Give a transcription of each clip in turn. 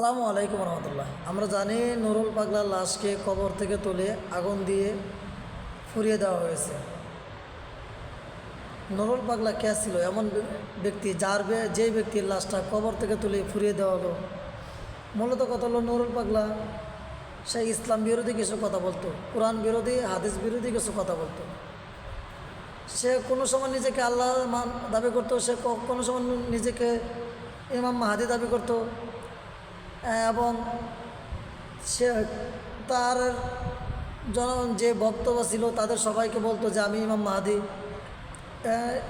আসসালামু আলাইকুম রহমতুল্লাহ। আমরা জানি নুরুল পাগলার লাশকে কবর থেকে তুলে আগুন দিয়ে ফুরিয়ে দেওয়া হয়েছে। নুরুল পাগলা কে ছিল? এমন ব্যক্তি যে ব্যক্তির লাশটা কবর থেকে তুলে ফুরিয়ে দেওয়া হলো। মূলত কথা হলো, নুরুল পাগলা সে ইসলাম বিরোধী কিছু কথা বলতো, কোরআন বিরোধী, হাদিস বিরোধী কিছু কথা বলতো। সে কোনো সময় নিজেকে আল্লাহ দাবি করতো, সে কোনো সময় নিজেকে ইমাম মাহাদি দাবি করতো, এবং সে তার যে বক্তব্য ছিল তাদের সবাইকে বলতো যে আমি ইমাম মাহাদি।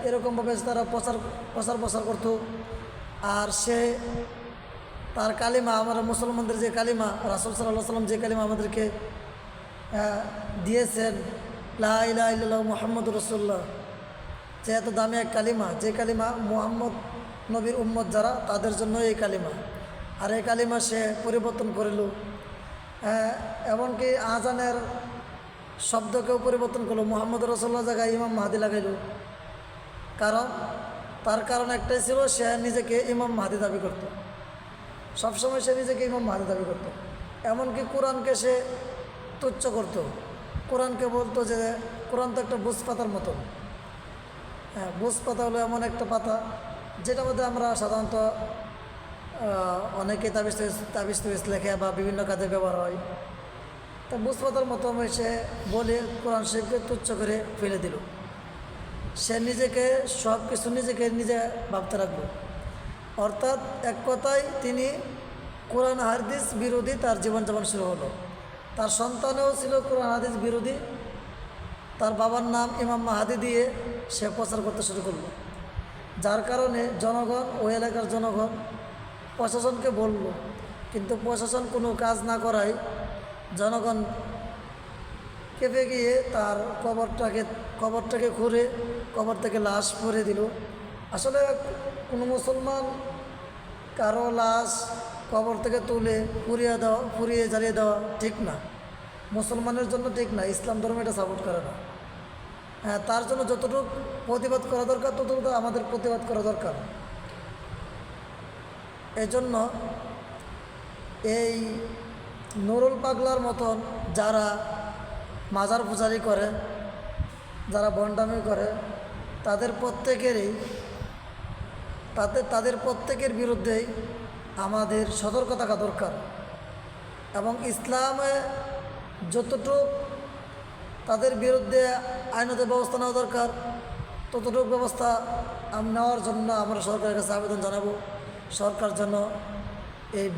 এরকমভাবে তারা প্রচার করতো। আর সে তার কালিমা, আমরা মুসলমানদের যে কালিমা, রাসূল সাল্লাল্লাহু আলাইহি ওয়াসাল্লাম যে কালিমা আমাদেরকে দিয়েছেন, লা ইলাহা ইল্লাল্লাহু মুহাম্মাদুর রাসূলুল্লাহ, যে এত দামি এক কালিমা, যে কালিমা মুহাম্মদ নবীর উম্মত যারা তাদের জন্য এই কালিমা। আর এই কালিমা সে পরিবর্তন করিল, এমনকি আজানের শব্দকেও পরিবর্তন করলো, মুহাম্মদ রাসূলুল্লাহ জায়গায় ইমাম মাহাদি লাগাইল। তার কারণ একটাই ছিল, সে নিজেকে ইমাম মাহাদি দাবি করত। সবসময় সে নিজেকে ইমাম মাহাদি দাবি করত। এমনকি কোরআনকে সে তুচ্ছ করত। কোরআনকে বলতো যে কোরআন তো একটা বুঝ পাতার মতো। বুঝ পাতা হলো এমন একটা পাতা যেটার মধ্যে আমরা সাধারণত অনেকে তাবিজ লেখে বা বিভিন্ন কাজে ব্যবহার হয়। তা বুঝ পাতার মতো সে বলে কোরআন শরীফকে তুচ্ছ করে ফেলে দিল। সে নিজেকে সব কিছু নিজে ভাবতে রাখলো। অর্থাৎ এক কথায় তিনি কোরআন হাদিস বিরোধী তার জীবনযাপন শুরু হলো। তার সন্তানেও ছিল কোরআন হাদিস বিরোধী। তার বাবার নাম ইমাম মাহাদি দিয়ে সে প্রচার করতে শুরু করলো, যার কারণে জনগণ, ওই এলাকার জনগণ প্রশাসনকে বলল, কিন্তু প্রশাসন কোনো কাজ না করায় জনগণ কেঁপে গিয়ে তার কবরটাকে খুঁড়ে কবর থেকে লাশ ভরে দিল। আসলে কোনো মুসলমান কারো লাশ কবর থেকে তুলে পুড়িয়ে জ্বালিয়ে দেওয়া ঠিক না, মুসলমানের জন্য ঠিক না। ইসলাম ধর্ম এটা সাপোর্ট করে না। তার জন্য যতটুকু প্রতিবাদ করা দরকার ততটুকু আমাদের প্রতিবাদ করা দরকার। এজন্য এই নুরুল পাগলার মতন যারা মাজার পূজারি করে, যারা ভণ্ডামি করে, তাদের প্রত্যেকের বিরুদ্ধেই আমাদের সতর্ক থাকা দরকার। এবং ইসলামে যতটুকু তাদের বিরুদ্ধে আইনত ব্যবস্থা নেওয়া দরকার ততটুকু ব্যবস্থা নেওয়ার জন্য আমরা সরকারের কাছে আবেদন জানাবো। সরকার যেন এই